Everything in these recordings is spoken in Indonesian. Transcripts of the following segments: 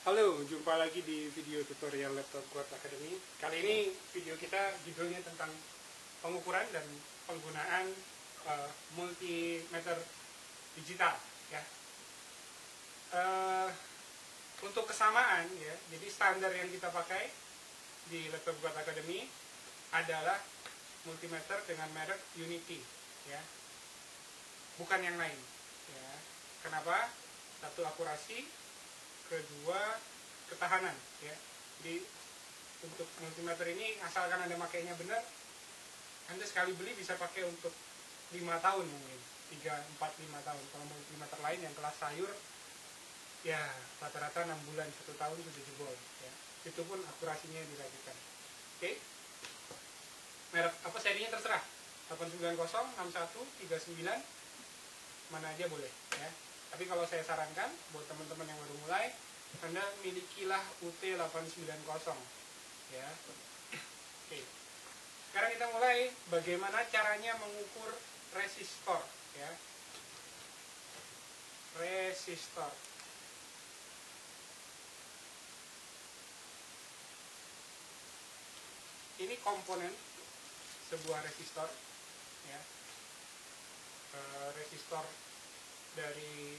Halo, jumpa lagi di video tutorial Laptop Guard Academy. Kali ini video kita judulnya tentang pengukuran dan penggunaan multimeter digital. Ya. Untuk kesamaan, ya, jadi standar yang kita pakai di Laptop Guard Academy adalah multimeter dengan merek Unity, ya, bukan yang lain. Ya. Kenapa? Satu, akurasi. Kedua, ketahanan, ya. Jadi untuk multimeter ini asalkan Anda makainya benar, Anda sekali beli bisa pakai untuk 5 tahun mungkin, 3, 4, 5 tahun. Kalau multimeter lain yang kelas sayur, ya rata-rata 6 bulan, 1 tahun sudah jebol, ya. Itu pun akurasinya diragukan. Oke. Merek apa, serinya terserah. 890, 61, 39, mana aja boleh, ya. Tapi kalau saya sarankan buat teman-teman yang baru mulai, Anda milikilah UT890, ya. Oke. Sekarang kita mulai bagaimana caranya mengukur resistor, ya. Resistor. Ini komponen sebuah resistor, ya. Resistor dari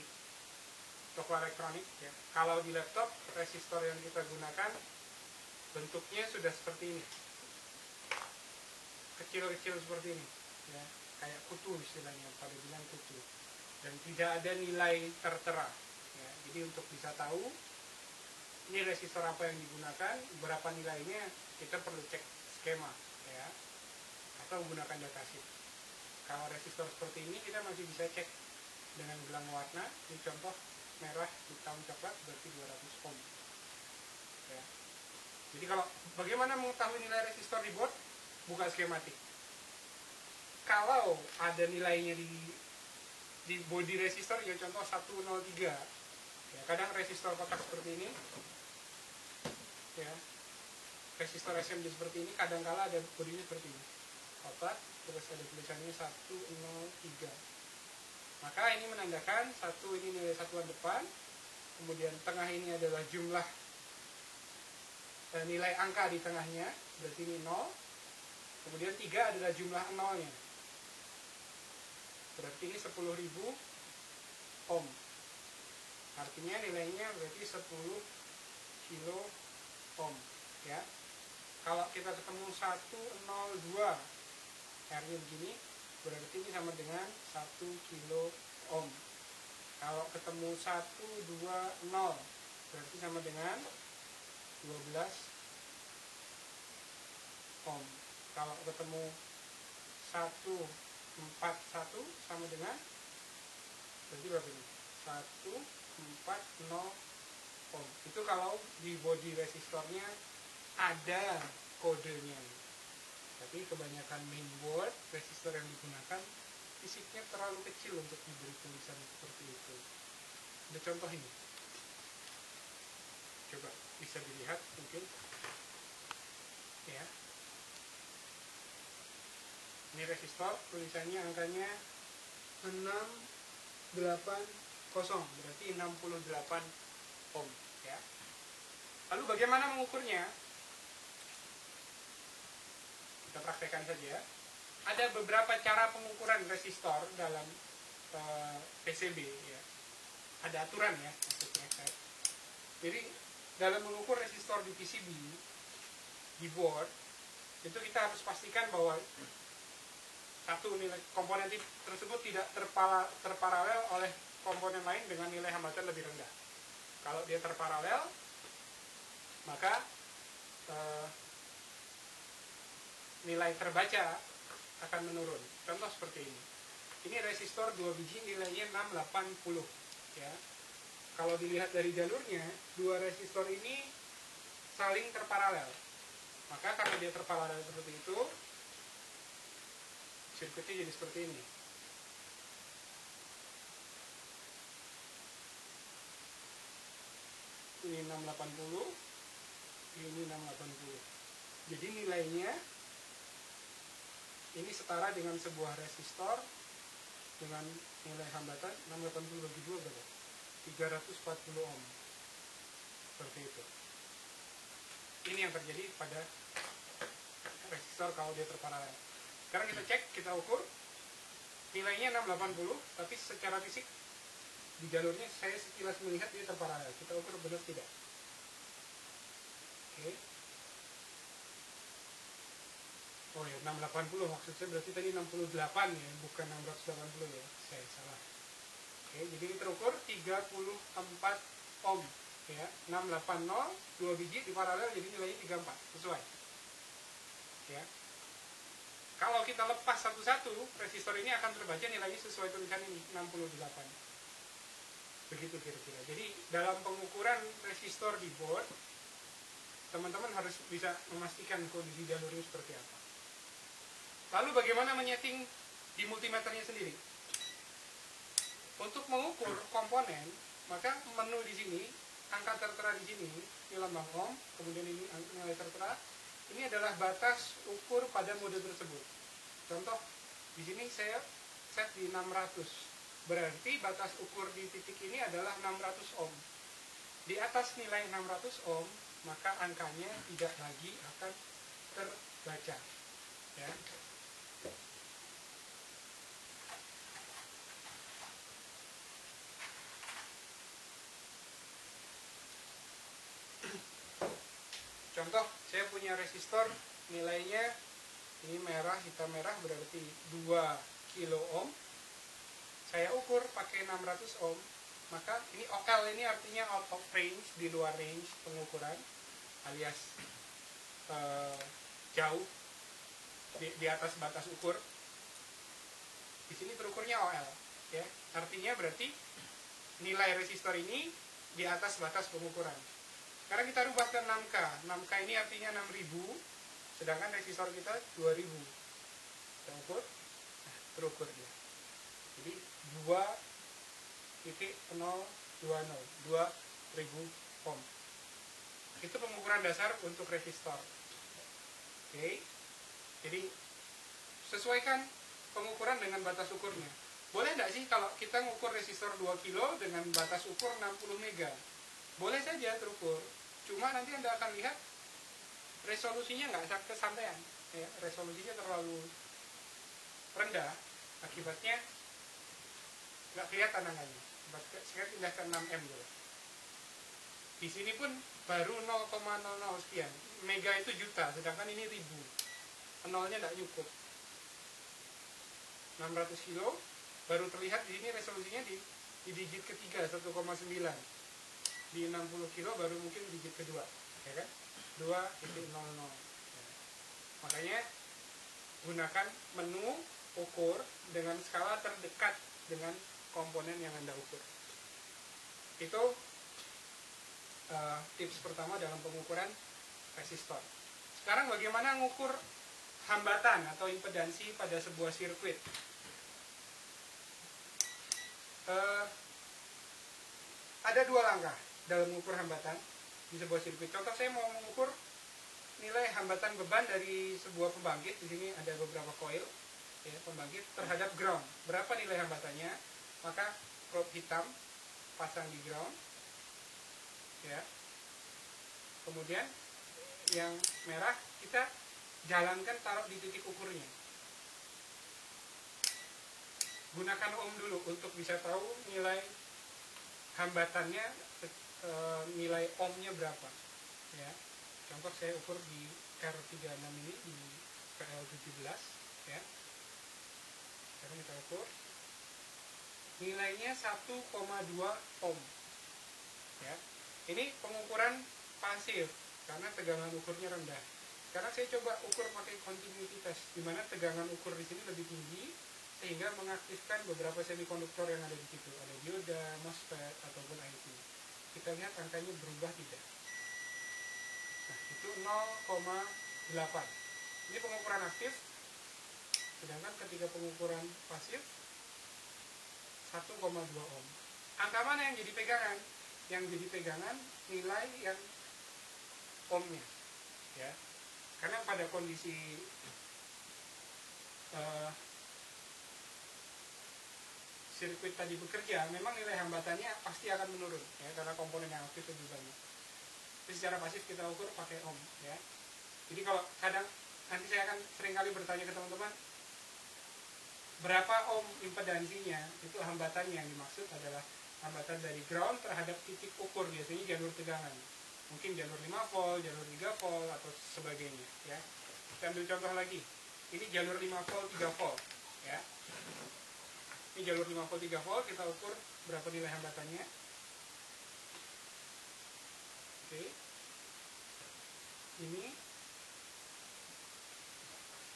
toko elektronik, ya. Kalau di laptop, resistor yang kita gunakan bentuknya sudah seperti ini, kecil-kecil seperti ini, ya, kayak kutu istilahnya, pada bilang kutu, dan tidak ada nilai tertera, ya. Jadi untuk bisa tahu ini resistor apa yang digunakan, berapa nilainya, kita perlu cek skema, ya, atau menggunakan datasheet. Kalau resistor seperti ini kita masih bisa cek dengan gelang warna. Ini contoh merah, hitam, coklat, berarti 200 ohm, ya. Jadi kalau bagaimana mengetahui nilai resistor di board? Buka skematik. Kalau ada nilainya di body resistor, ya contoh 103, ya, kadang resistor kotak seperti ini, ya, resistor SMD seperti ini, kadang-kala ada bodinya seperti ini, kotak, terus ada tulisannya 103. Maka ini menandakan satu ini nilai satuan depan, kemudian tengah ini adalah jumlah nilai angka di tengahnya, berarti ini 0, kemudian 3 adalah jumlah nolnya, berarti ini 10.000 ohm, artinya nilainya berarti 10 kilo ohm, ya. Kalau kita ketemu 102 R-nya begini, berarti ini sama dengan 1 kilo ohm. Kalau ketemu 120, berarti sama dengan 12 ohm. Kalau ketemu 141 sama dengan, berarti berapa ini? 140 ohm. Itu kalau di body resistornya ada kodenya. Tapi kebanyakan mainboard resistor yang digunakan fisiknya terlalu kecil untuk diberi tulisan seperti itu. Ada contoh ini, coba bisa dilihat mungkin, ya. Ini resistor, tulisannya angkanya 680, berarti 68 ohm, ya. Lalu bagaimana mengukurnya? Kita praktekkan saja. Ada beberapa cara pengukuran resistor dalam PCB, ya. Ada aturan, ya, maksudnya. Jadi dalam mengukur resistor di PCB, di board, itu kita harus pastikan bahwa satu, nilai komponen tersebut tidak terparalel oleh komponen lain dengan nilai hambatan lebih rendah. Kalau dia terparalel, maka nilai terbaca akan menurun. Contoh seperti ini. Ini resistor 2 biji, nilainya 680, ya. Kalau dilihat dari jalurnya, dua resistor ini saling terparalel. Maka karena dia terparalel seperti itu, sirkuitnya jadi seperti ini. Ini 680, ini 680. Jadi nilainya ini setara dengan sebuah resistor dengan nilai hambatan 680 bagi 2 berapa? 340 ohm. seperti itu. Ini yang terjadi pada resistor kalau dia terparalel. Sekarang kita cek, kita ukur nilainya 680, tapi secara fisik di jalurnya saya sekilas melihat dia terparalel. Kita ukur benar tidak. Oke. Oh ya, 680 maksud saya berarti tadi 68 ya, bukan 680 ya. Saya salah. Oke, jadi ini terukur 34 ohm ya. 680 2 biji di paralel jadi nilainya 34, sesuai. Ya. Kalau kita lepas satu-satu, resistor ini akan terbaca nilainya sesuai tulisan ini 68. Begitu kira-kira. Jadi dalam pengukuran resistor di board, teman-teman harus bisa memastikan kondisi jalurnya seperti apa. Lalu bagaimana menyeting di multimeternya sendiri? Untuk mengukur komponen, maka menu di sini, angka tertera di sini, ini lambang ohm, kemudian ini nilai tertera. Ini adalah batas ukur pada mode tersebut. Contoh, di sini saya set di 600. Berarti batas ukur di titik ini adalah 600 ohm. Di atas nilai 600 ohm, maka angkanya tidak lagi akan terbaca. Ya. Contoh, saya punya resistor nilainya ini merah, hitam merah berarti 2 kilo ohm. Saya ukur pakai 600 ohm, maka ini OL ini artinya out of range, di luar range pengukuran, alias jauh di atas batas ukur. Di sini terukurnya OL, ya. Artinya berarti nilai resistor ini di atas batas pengukuran. Sekarang kita rubah ke 6K. 6K ini artinya 6000, sedangkan resistor kita 2000. Kita ukur, terukur dia. Jadi 2.020, 2000 ohm. Itu pengukuran dasar untuk resistor. Oke. Jadi sesuaikan pengukuran dengan batas ukurnya. Boleh nggak sih kalau kita ngukur resistor 2 kilo dengan batas ukur 60 mega? Boleh saja terukur. Cuma nanti Anda akan lihat resolusinya nggak kesampaian. Ya, resolusinya terlalu rendah. Akibatnya nggak kelihatan angkanya. Saya pindah ke 6M dulu. Di sini pun baru 0,00 sekian. Mega itu juta, sedangkan ini 1000. Nolnya nggak cukup. 600 kilo baru terlihat di sini resolusinya di digit ketiga 1,9. Di 60 kilo baru mungkin digit kedua, ya kan? 2.00. Ya. Makanya gunakan menu ukur dengan skala terdekat dengan komponen yang Anda ukur. Itu tips pertama dalam pengukuran resistor. Sekarang bagaimana mengukur hambatan atau impedansi pada sebuah sirkuit? Ada 2 langkah dalam mengukur hambatan di sebuah sirkuit. Contoh, saya mau mengukur nilai hambatan beban dari sebuah pembangkit. Di sini ada beberapa koil ya, pembangkit terhadap ground. Berapa nilai hambatannya? Maka probe hitam pasang di ground, ya. Kemudian yang merah kita jalankan, taruh di titik ukurnya. Gunakan ohm dulu untuk bisa tahu nilai hambatannya, nilai ohmnya berapa, ya. Contoh saya ukur di R36 ini di PL17, ya. Sekarang kita ukur nilainya 1,2 ohm, ya. Ini pengukuran pasif karena tegangan ukurnya rendah. Sekarang saya coba ukur pakai continuity test, di mana tegangan ukur di sini lebih tinggi sehingga mengaktifkan beberapa semikonduktor yang ada di situ, ada dioda, MOSFET ataupun IC. Kita lihat angkanya berubah tidak. Nah, itu 0,8. Ini pengukuran aktif, sedangkan ketika pengukuran pasif 1,2 ohm. Angka mana yang jadi pegangan? Yang jadi pegangan nilai yang ohmnya, ya. Karena pada kondisi sirkuit tadi bekerja, memang nilai hambatannya pasti akan menurun, ya, karena komponen yang aktif lebih banyak. secara pasif kita ukur pakai ohm ya. Jadi kalau kadang nanti saya akan seringkali bertanya ke teman-teman, berapa ohm impedansinya, itu hambatannya yang dimaksud adalah hambatan dari ground terhadap titik ukur, biasanya jalur tegangan. Mungkin jalur 5 volt, jalur 3 volt, atau sebagainya ya. Kita ambil contoh lagi. Ini jalur 5 volt, 3 volt ya. Ini jalur 5 volt, 3 volt, kita ukur berapa nilai hambatannya. Oke. Ini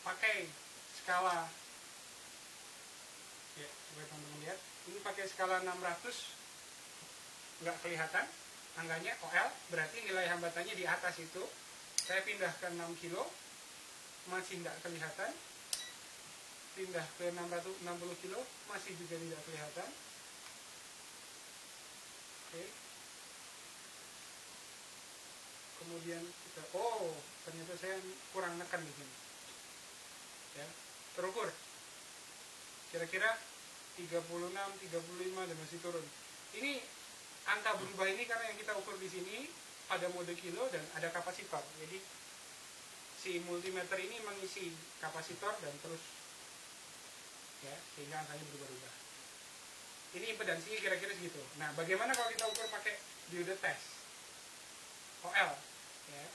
pakai skala ya, supaya teman-teman lihat. Ini pakai skala 600, nggak kelihatan angkanya OL, berarti nilai hambatannya di atas itu. Saya pindah ke 6 kilo, masih nggak kelihatan. Pindah ke 660 kilo, masih juga tidak kelihatan. Oke. Kemudian kita, ternyata saya kurang nekan di sini. Ya, terukur. Kira-kira 36, 35 dan masih turun. Ini angka berubah ini karena yang kita ukur di sini pada mode kilo dan ada kapasitor. Jadi si multimeter ini mengisi kapasitor dan terus ya, sehingga angkanya berubah-ubah. Ini impedansinya kira-kira segitu. Nah, bagaimana kalau kita ukur pakai diode tes OL ya?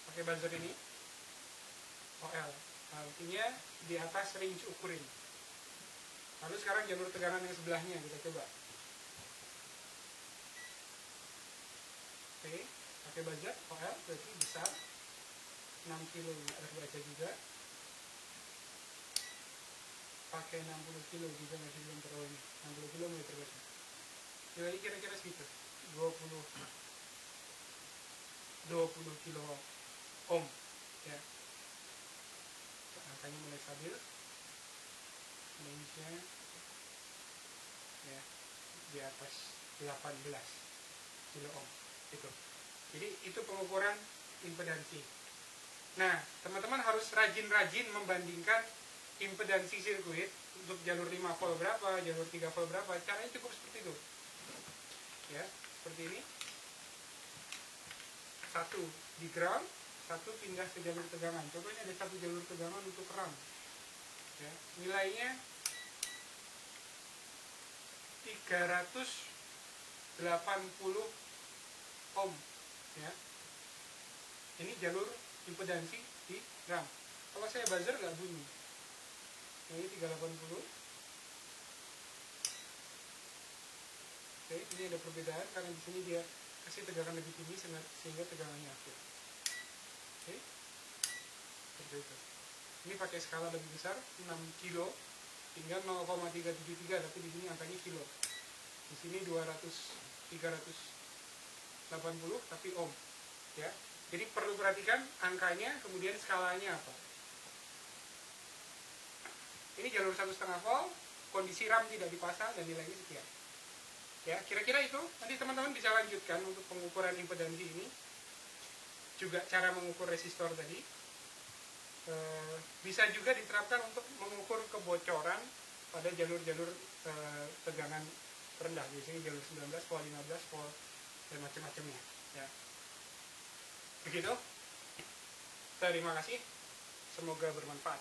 Pakai buzzer ini OL. Artinya di atas range ukurin. Lalu sekarang jalur tegangan yang sebelahnya kita coba. Oke, pakai buzzer OL berarti besar, 6 kilo harus baca juga. Pakai 60 kilo juga masih belum terlalu ini. 60 kilo mulai terbaca. Nilainya kira-kira segitu, 20 kilo ohm ya. Angkanya mulai stabil. Range-nya ya di atas 18 kilo ohm itu. Jadi itu pengukuran impedansi. Nah, teman-teman harus rajin-rajin membandingkan impedansi sirkuit untuk jalur 5 volt berapa, jalur 3 volt berapa. Caranya cukup seperti itu. Ya, seperti ini. Satu di ground, satu pindah ke jalur tegangan. Contohnya ada satu jalur tegangan untuk RAM. Ya, nilainya 380 ohm ya. Ini jalur impedansi di RAM. Kalau saya buzzer nggak bunyi. Ini 380. Oke, ini ada perbedaan karena di sini dia kasih tegangan lebih tinggi sehingga tegangannya aktif. Oke, seperti itu. Ini pakai skala lebih besar, 6 kilo hingga 0,373, tapi di sini angkanya kilo. Di sini 380 tapi ohm ya. Jadi perlu perhatikan angkanya, kemudian skalanya apa. Ini jalur 1,5 volt, kondisi RAM tidak dipasang dan nilainya sekian. Ya, kira-kira itu. Nanti teman-teman bisa lanjutkan untuk pengukuran impedansi ini. Juga cara mengukur resistor tadi. Bisa juga diterapkan untuk mengukur kebocoran pada jalur-jalur tegangan rendah. Biasanya jalur 19 volt, 15 volt dan macam-macamnya ya. Begitu. Terima kasih. Semoga bermanfaat.